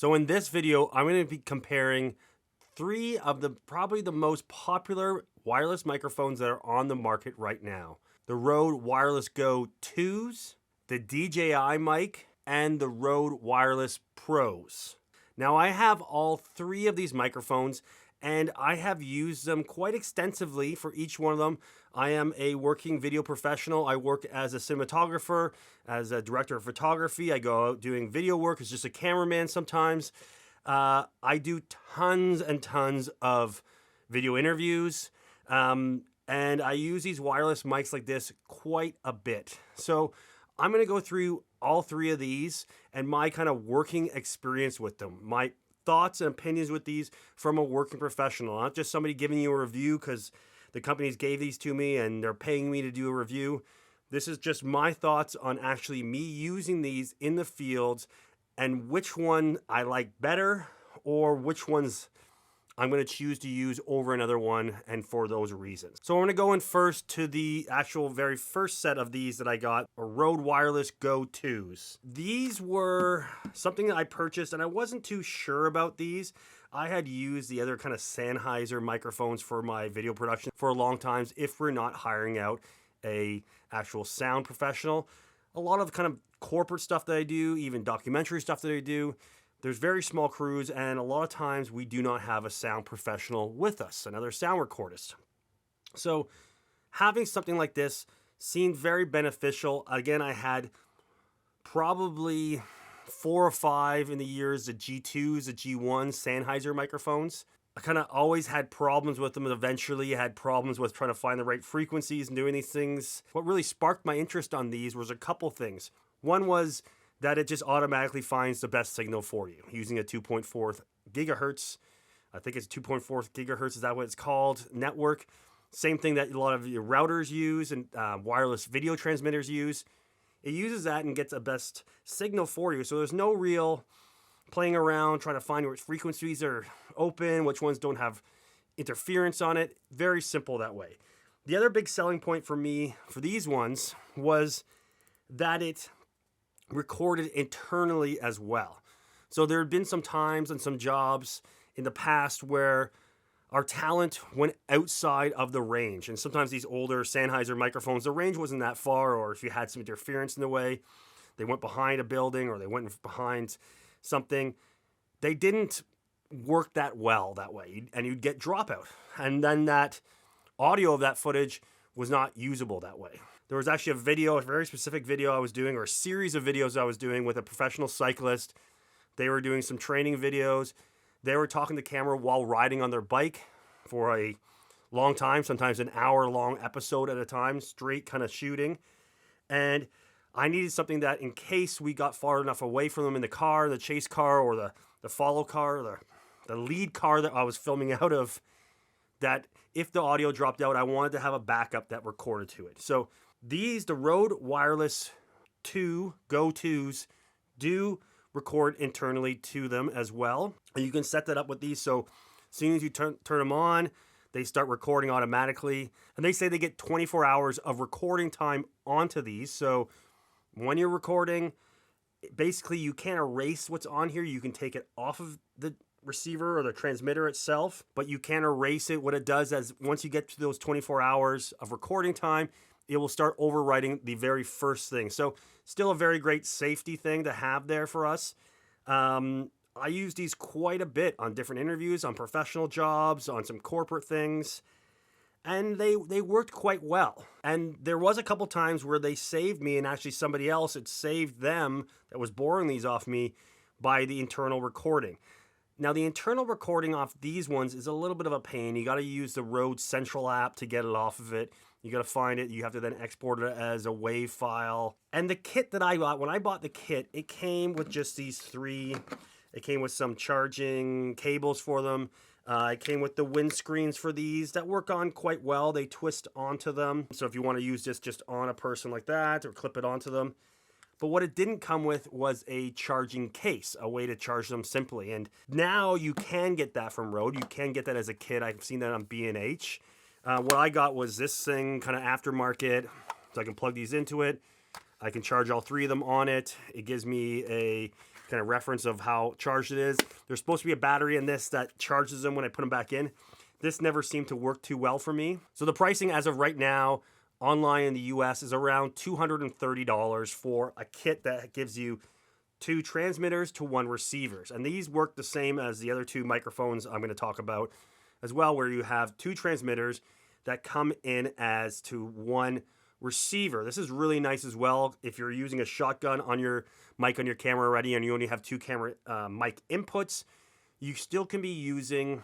So in this video, I'm going to be comparing three of the probably the most popular wireless microphones that are on the market right now. The Rode Wireless Go 2s, the DJI mic, and the Rode Wireless Pros. Now I have all three of these microphones and I have used them quite extensively for each one of them. I am a working video professional. I work as a cinematographer, as a director of photography. I go out doing video work as just a cameraman sometimes. I do tons and tons of video interviews, and I use these wireless mics like this quite a bit. So I'm going to go through all three of these and my kind of working experience with them. My thoughts and opinions with these from a working professional, not just somebody giving you a review because the companies gave these to me and they're paying me to do a review. This is just my thoughts on actually me using these in the fields and which one I like better or which ones I'm going to choose to use over another one and for those reasons. So I'm going to go in first to the actual very first set of these that I got, a Rode Wireless Go 2s. These were something that I purchased and I wasn't too sure about these. I had used the other kind of Sennheiser microphones for my video production for a long time if we're not hiring out a actual sound professional. A lot of kind of corporate stuff that I do, even documentary stuff that I do, there's very small crews, and a lot of times we do not have a sound professional with us, another sound recordist. So having something like this seemed very beneficial. Again, I had probably 4 or 5 in the years, the G2s, the G1s, Sennheiser microphones. I kind of always had problems with them, and eventually I had problems with trying to find the right frequencies and doing these things. What really sparked my interest on these was a couple things. One was that it just automatically finds the best signal for you using a 2.4 gigahertz. I think it's 2.4 gigahertz, is that what it's called? Network. Same thing that a lot of your routers use and wireless video transmitters use. It uses that and gets a best signal for you. So there's no real playing around trying to find which frequencies are open, which ones don't have interference on it. Very simple that way. The other big selling point for me for these ones was that it recorded internally as well. So there had been some times and some jobs in the past where our talent went outside of the range. And sometimes these older Sennheiser microphones, the range wasn't that far, or if you had some interference in the way, they went behind a building or they went behind something. They didn't work that well that way, and you'd get dropout. And then that audio of that footage was not usable that way. There was actually a very specific video I was doing, or a series of videos I was doing with a professional cyclist. They were doing some training videos. They were talking to camera while riding on their bike for a long time, sometimes an hour-long episode at a time, straight kind of shooting. And I needed something that in case we got far enough away from them in the car, the chase car or the follow car, or the lead car that I was filming out of, that if the audio dropped out, I wanted to have a backup that recorded to it. So the Rode Wireless Go 2s do record internally to them as well. And you can set that up with these. So as soon as you turn them on, they start recording automatically. And they say they get 24 hours of recording time onto these. So when you're recording, basically you can't erase what's on here. You can take it off of the receiver or the transmitter itself, but you can't erase it. What it does is once you get to those 24 hours of recording time, it will start overwriting the very first thing. So still a very great safety thing to have there for us. I use these quite a bit on different interviews, on professional jobs, on some corporate things, and they worked quite well. And there was a couple times where they saved me, and actually somebody else had saved them that was borrowing these off me by the internal recording. Now, the internal recording off these ones is a little bit of a pain. You got to use the Rode Central app to get it off of it. You got to find it. You have to then export it as a WAV file. And the kit that I got, when I bought the kit, it came with just these 3. It came with some charging cables for them. It came with the windscreens for these that work on quite well. They twist onto them. So if you want to use this just on a person like that or clip it onto them. But what it didn't come with was a charging case, a way to charge them simply. And now you can get that from Rode. You can get that as a kit. I've seen that on B&H. What I got was this thing, kind of aftermarket, so I can plug these into it. I can charge all 3 of them on it. It gives me a kind of reference of how charged it is. There's supposed to be a battery in this that charges them when I put them back in. This never seemed to work too well for me. So the pricing as of right now online in the US is around $230 for a kit that gives you 2 transmitters to 1 receivers. And these work the same as the other 2 microphones I'm going to talk about as well, where you have 2 transmitters that come in as to 1 receiver. This is really nice as well if you're using a shotgun on your mic on your camera already and you only have 2 camera mic inputs. You still can be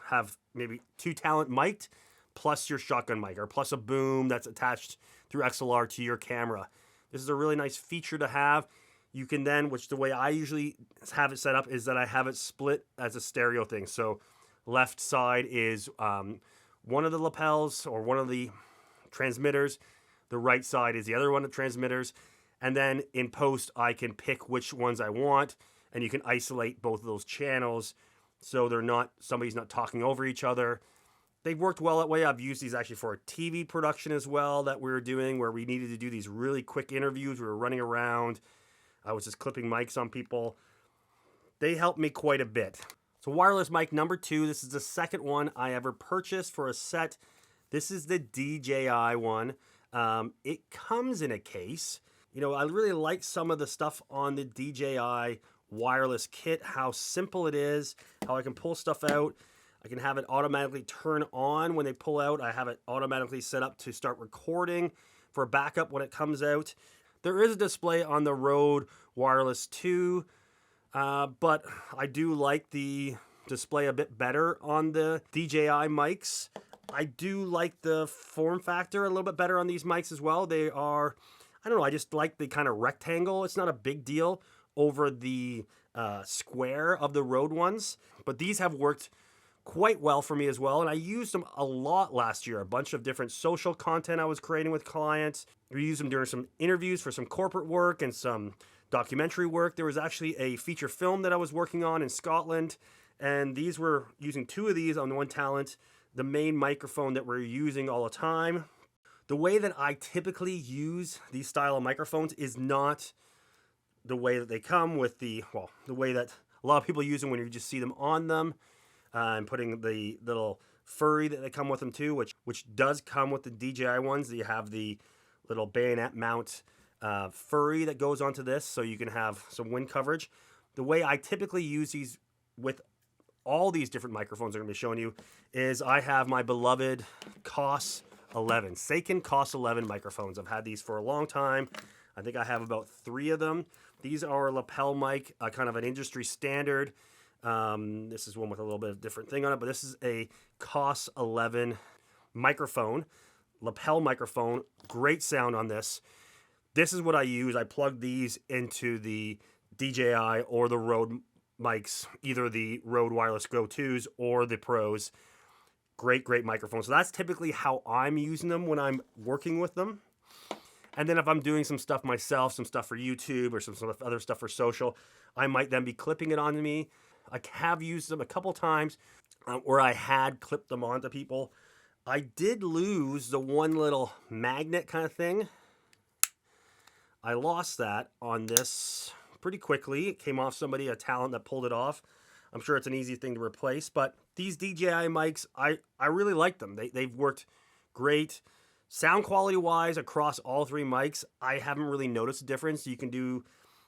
have maybe 2 talent mic'd plus your shotgun mic or plus a boom that's attached through XLR to your camera. This is a really nice feature to have. You can then, which the way I usually have it set up is that I have it split as a stereo thing. So left side is one of the lapels or one of the transmitters. The right side is the other one of the transmitters. And then in post, I can pick which ones I want, and you can isolate both of those channels so somebody's not talking over each other. They've worked well that way. I've used these actually for a TV production as well that we were doing where we needed to do these really quick interviews. We were running around. I was just clipping mics on people. They helped me quite a bit. So wireless mic number 2. This is the second one I ever purchased for a set. This is the DJI one. It comes in a case. You know, I really like some of the stuff on the DJI wireless kit, how simple it is, how I can pull stuff out. I can have it automatically turn on when they pull out. I have it automatically set up to start recording for backup when it comes out. There is a display on the Rode Wireless 2, but I do like the display a bit better on the DJI mics. I do like the form factor a little bit better on these mics as well. They are, I don't know, I just like the kind of rectangle. It's not a big deal over the square of the Rode ones, but these have worked quite well for me as well, and I used them a lot last year. A bunch of different social content I was creating with clients. We used them during some interviews for some corporate work and some documentary work. There was actually a feature film that I was working on in Scotland, and these were using 2 of these on one talent, the main microphone that we're using all the time. The way that I typically use these style of microphones is not the way that they come with the way that a lot of people use them when you just see them on them. And putting the little furry that they come with them too, which does come with the DJI ones. You have the little bayonet mount furry that goes onto this, so you can have some wind coverage. The way I typically use these with all these different microphones I'm going to be showing you is I have my beloved COS 11, Saken COS 11 microphones. I've had these for a long time. I think I have about 3 of them. These are a lapel mic, kind of an industry standard. This is one with a little bit of different thing on it, but this is a COS 11 microphone, lapel microphone. Great sound on this. This is what I use. I plug these into the DJI or the Rode mics, either the Rode Wireless Go 2s or the Pros. Great microphones. So that's typically how I'm using them when I'm working with them. And then if I'm doing some stuff myself, some stuff for YouTube or some other stuff for social, I might then be clipping it onto me. I have used them a couple times where I had clipped them onto people. I did lose the one little magnet kind of thing. I lost that on this pretty quickly. It came off somebody, a talent that pulled it off. I'm sure it's an easy thing to replace, but these DJI mics, I really like them. They've worked great. Sound quality wise across all 3 mics, I haven't really noticed a difference. You can do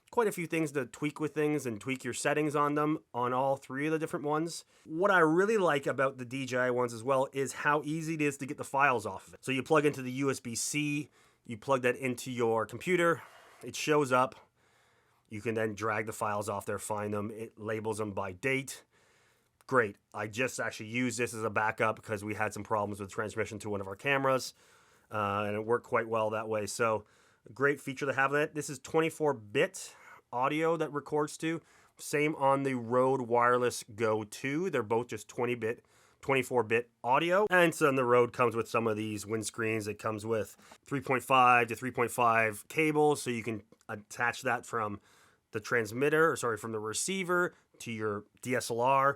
quite a few things to tweak with things and tweak your settings on them on all 3 of the different ones. What I really like about the DJI ones as well is how easy it is to get the files off of it. So you plug into the USB-C, you plug that into your computer, it shows up. You can then drag the files off there, find them, it labels them by date. Great. I just actually used this as a backup because we had some problems with transmission to one of our cameras. And it worked quite well that way. So a great feature to have that. This is 24-bit audio that records to. Same on the Rode Wireless Go 2. They're both just 24-bit audio. And so the Rode comes with some of these windscreens. It comes with 3.5 to 3.5 cables, so you can attach that from the from the receiver to your DSLR.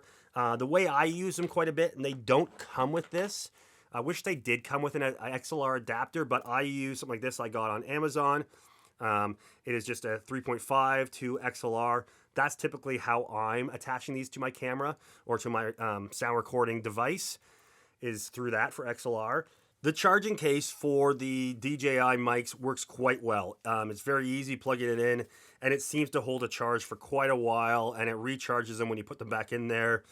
The way I use them quite a bit, and they don't come with this. I wish they did come with an XLR adapter, but I use something like this I got on Amazon. It is just a 3.5 to XLR. That's typically how I'm attaching these to my camera or to my sound recording device, is through that for XLR. The charging case for the DJI mics works quite well. It's very easy plugging it in, and it seems to hold a charge for quite a while, and it recharges them when you put them back in there.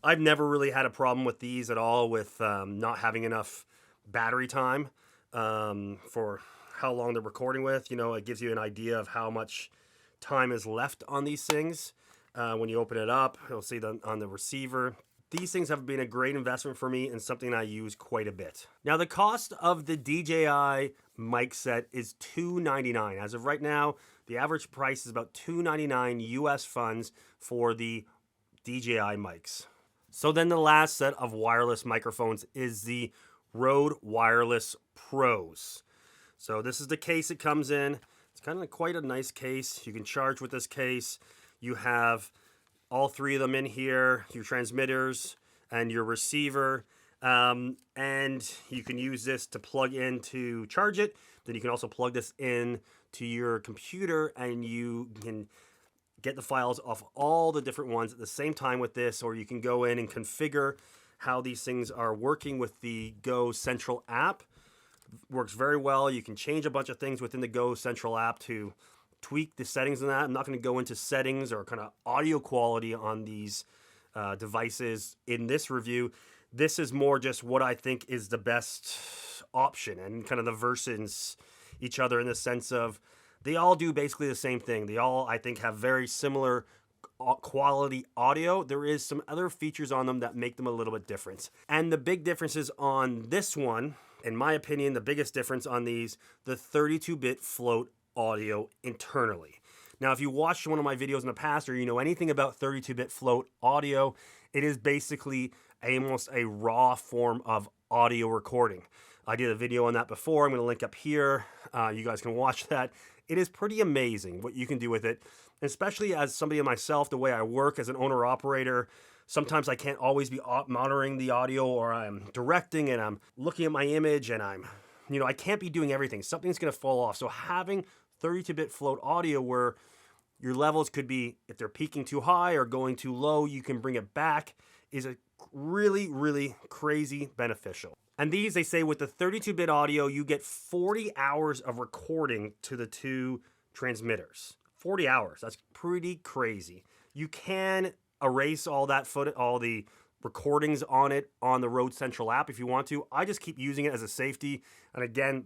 I've never really had a problem with these at all with not having enough battery time for how long they're recording with. You know, it gives you an idea of how much time is left on these things. When you open it up, you'll see them on the receiver. These things have been a great investment for me and something I use quite a bit. Now, the cost of the DJI mic set is $299. As of right now, the average price is about $299 US funds for the DJI mics. So then the last set of wireless microphones is the Rode Wireless Pros. So this is the case it comes in. It's kind of quite a nice case. You can charge with this case. You have all three of them in here, your transmitters and your receiver. And you can use this to plug in to charge it. Then you can also plug this in to your computer and you can get the files off all the different ones at the same time with this, or you can go in and configure how these things are working with the Go Central app. Works very well. You can change a bunch of things within the Go Central app to tweak the settings in that. I'm not going to go into settings or kind of audio quality on these devices in this review. This is more just what I think is the best option and kind of the versus each other in the sense of they all do basically the same thing. They all, I think, have very similar quality audio. There is some other features on them that make them a little bit different. And the big differences on this one, in my opinion, the biggest difference on these, the 32-bit float audio internally. Now, if you watched one of my videos in the past or you know anything about 32-bit float audio, it is basically almost a raw form of audio recording. I did a video on that before. I'm going to link up here. You guys can watch that. It is pretty amazing what you can do with it, especially as somebody like myself, the way I work as an owner-operator. Sometimes I can't always be monitoring the audio, or I'm directing and I'm looking at my image and I can't be doing everything. Something's going to fall off. So having 32-bit float audio where your levels could be, if they're peaking too high or going too low, you can bring it back, is a really, really crazy beneficial. And these, they say, with the 32-bit audio, you get 40 hours of recording to the two transmitters. 40 hours. That's pretty crazy. You can erase all that footage, all the recordings on it on the Rode Central app if you want to. I just keep using it as a safety. And again,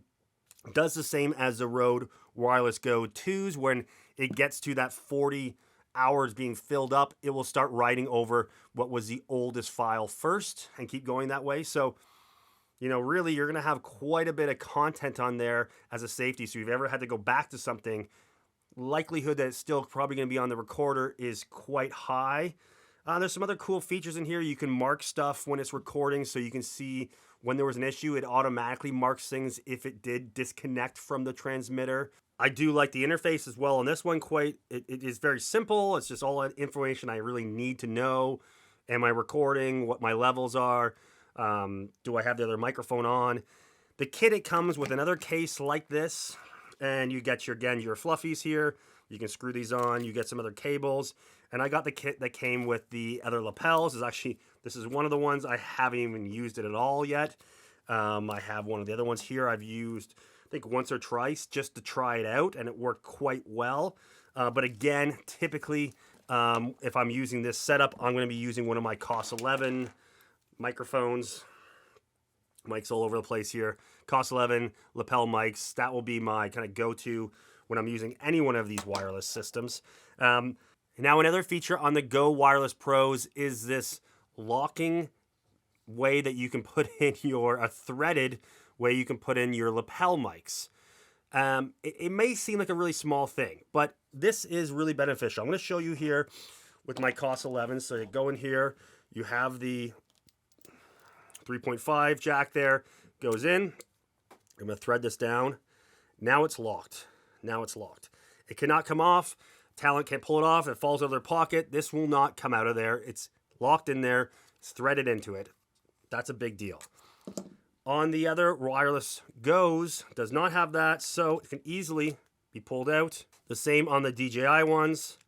does the same as the Rode Wireless Go 2s. When it gets to that 40 hours being filled up, it will start writing over what was the oldest file first and keep going that way. So, really, you're going to have quite a bit of content on there as a safety. So if you've ever had to go back to something, likelihood that it's still probably going to be on the recorder is quite high. There's some other cool features in here. You can mark stuff when it's recording, so you can see when there was an issue. It automatically marks things if it did disconnect from the transmitter. I do like the interface as well on this one. It is very simple. It's just all that information I really need to know. Am I recording? What my levels are? Do I have the other microphone on? The kit, it comes with another case like this, and you get your fluffies here. You can screw these on. You get some other cables, and I got the kit that came with the other lapels. This is one of the ones I haven't even used it at all yet. I have one of the other ones here I've used, I think, once or twice just to try it out, and it worked quite well. But again, typically, if I'm using this setup, I'm going to be using one of my COS 11 microphones. Mics all over the place here. COS 11 lapel mics. That will be my kind of go-to when I'm using any one of these wireless systems. Now, another feature on the Go Wireless Pros is this locking way that you can put in a threaded way you can put in your lapel mics. It may seem like a really small thing, but this is really beneficial. I'm going to show you here with my COS 11. So you go in here, you have the 3.5 jack there, goes in. I'm going to thread this down. Now it's locked. It cannot come off. Talent can't pull it off. It falls out of their pocket. This will not come out of there. It's locked in there. It's threaded into it. That's a big deal. On the other wireless Goes, does not have that, so it can easily be pulled out. The same on the DJI ones.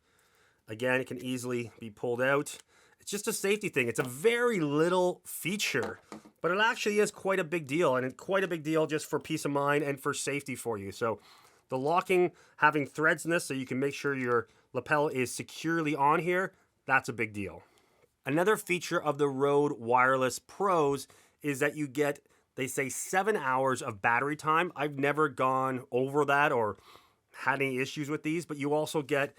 Again, it can easily be pulled out. It's just a safety thing. It's a very little feature, but it actually is quite a big deal, and it's quite a big deal just for peace of mind and for safety for you. So the locking, having threads in this so you can make sure your lapel is securely on here, that's a big deal. Another feature of the Rode Wireless Pros is that you get, they say, 7 hours of battery time. I've never gone over that or had any issues with these, but you also get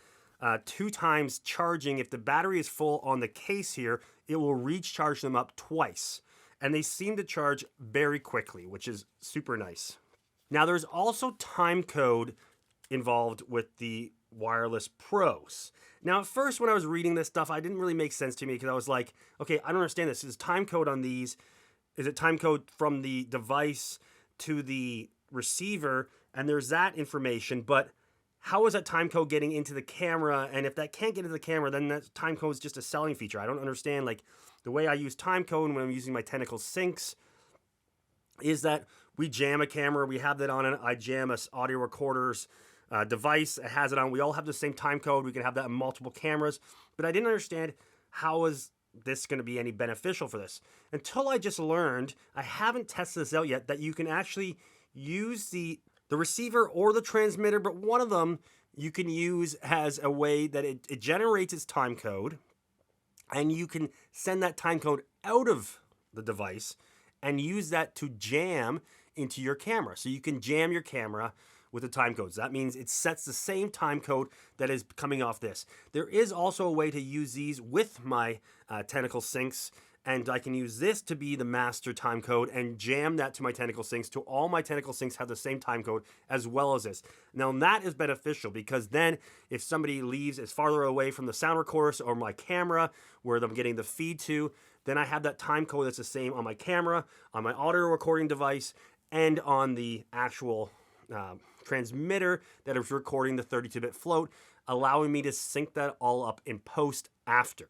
2 times charging. If the battery is full on the case here, it will recharge them up twice. And they seem to charge very quickly, which is super nice. Now, there's also time code involved with the Wireless Pros. Now, at first, when I was reading this stuff, it didn't really make sense to me because I was like, okay, I don't understand this. Is time code on these? Is it time code from the device to the receiver? And there's that information, but how is that time code getting into the camera? And if that can't get into the camera, then that time code is just a selling feature. I don't understand. Like, the way I use time code when I'm using my Tentacle Syncs is that we jam a camera, we have that on it. I jam a audio recorder's device, it has it on. We all have the same time code. We can have that on multiple cameras. But I didn't understand how is this going to be any beneficial for this until I just learned, I haven't tested this out yet, that you can actually use the receiver or the transmitter, but one of them you can use as a way that it generates its time code, and you can send that time code out of the device and use that to jam into your camera. So you can jam your camera with the time codes. That means it sets the same time code that is coming off this. There is also a way to use these with my Tentacle Syncs, and I can use this to be the master time code and jam that to my Tentacle Syncs. To all my Tentacle Syncs have the same time code as well as this. Now that is beneficial because then if somebody leaves is farther away from the sound recorder or my camera where I'm getting the feed to, then I have that time code that's the same on my camera, on my audio recording device, and on the actual transmitter that is recording the 32-bit float, allowing me to sync that all up in post after.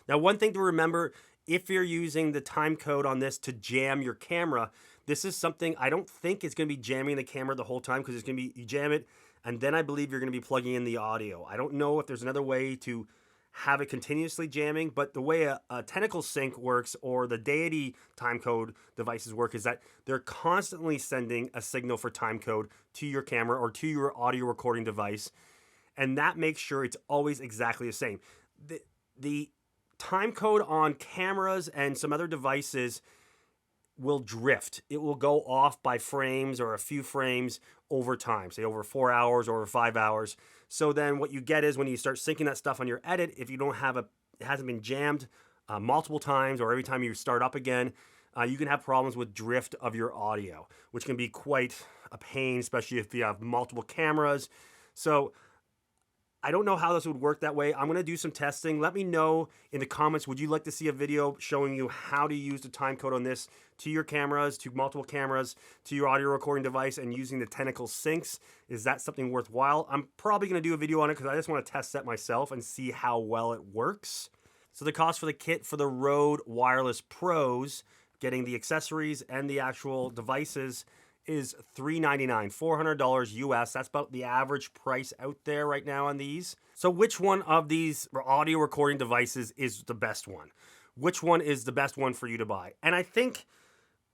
Now, one thing to remember, if you're using the time code on this to jam your camera, this is something I don't think is going to be jamming the camera the whole time because it's going to be, you jam it, and then I believe you're going to be plugging in the audio. I don't know if there's another way to have it continuously jamming, but the way a Tentacle Sync works or the Deity time code devices work is that they're constantly sending a signal for time code to your camera or to your audio recording device, and that makes sure it's always exactly the same. The time code on cameras and some other devices will drift. It will go off by frames or a few frames over time, say over 4 hours or over 5 hours. So then what you get is when you start syncing that stuff on your edit, if you don't have it hasn't been jammed multiple times or every time you start up again, you can have problems with drift of your audio, which can be quite a pain, especially if you have multiple cameras. So I don't know how this would work that way. I'm going to do some testing. Let me know in the comments, would you like to see a video showing you how to use the time code on this to your cameras, to multiple cameras, to your audio recording device, and using the Tentacle Syncs? Is that something worthwhile? I'm probably going to do a video on it because I just want to test that myself and see how well it works. So the cost for the kit for the Rode Wireless Pros, getting the accessories and the actual devices, is $399, $400 US. That's about the average price out there right now on these. So which one of these audio recording devices is the best one? Which one is the best one for you to buy? And I think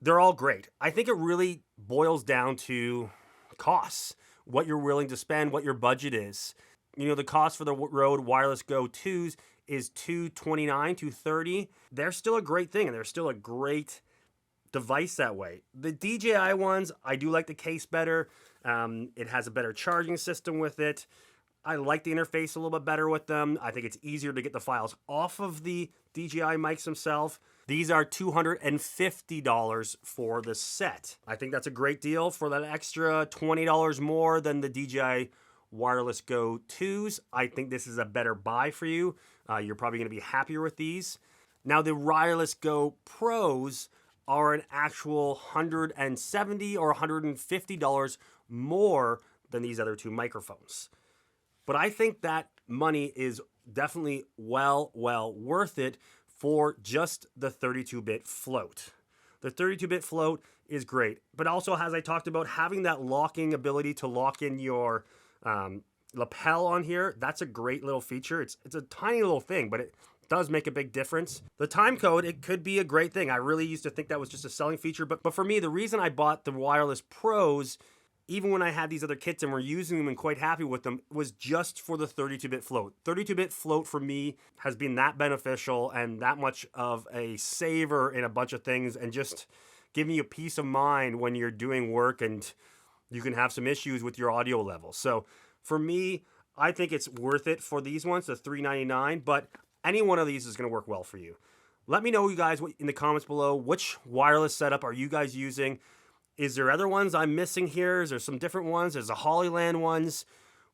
they're all great. I think it really boils down to costs, what you're willing to spend, what your budget is. You know, the cost for the Rode Wireless Go 2s is $229, $230. They're still a great thing, and they're still a great device that way. The DJI ones, I do like the case better. It has a better charging system with it. I like the interface a little bit better with them. I think it's easier to get the files off of the DJI mics themselves. These are $250 for the set. I think that's a great deal for that extra $20 more than the DJI Wireless Go 2s. I think this is a better buy for you. You're probably going to be happier with these. Now, the Wireless Go Pros are an actual $170 or $150 more than these other two microphones. But I think that money is definitely well worth it for just the 32-bit float. The 32-bit float is great, but also, as I talked about, having that locking ability to lock in your lapel on here. That's a great little feature. It's a tiny little thing, but it does make a big difference. The time code, it could be a great thing. I really used to think that was just a selling feature, but for me, the reason I bought the Wireless Pros, even when I had these other kits and were using them and quite happy with them, was just for the 32-bit float. 32-bit float for me has been that beneficial and that much of a saver in a bunch of things, and just giving you peace of mind when you're doing work and you can have some issues with your audio levels. So for me, I think it's worth it for these ones, the $399, but any one of these is going to work well for you. Let me know, you guys, in the comments below, which wireless setup are you guys using? Is there other ones I'm missing here? Is there some different ones? There's the Hollyland ones.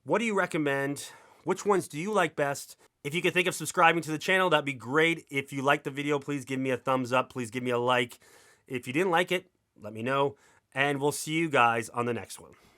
What do you recommend? Which ones do you like best? If you could think of subscribing to the channel, that'd be great. If you liked the video, please give me a thumbs up. Please give me a like. If you didn't like it, let me know. And we'll see you guys on the next one.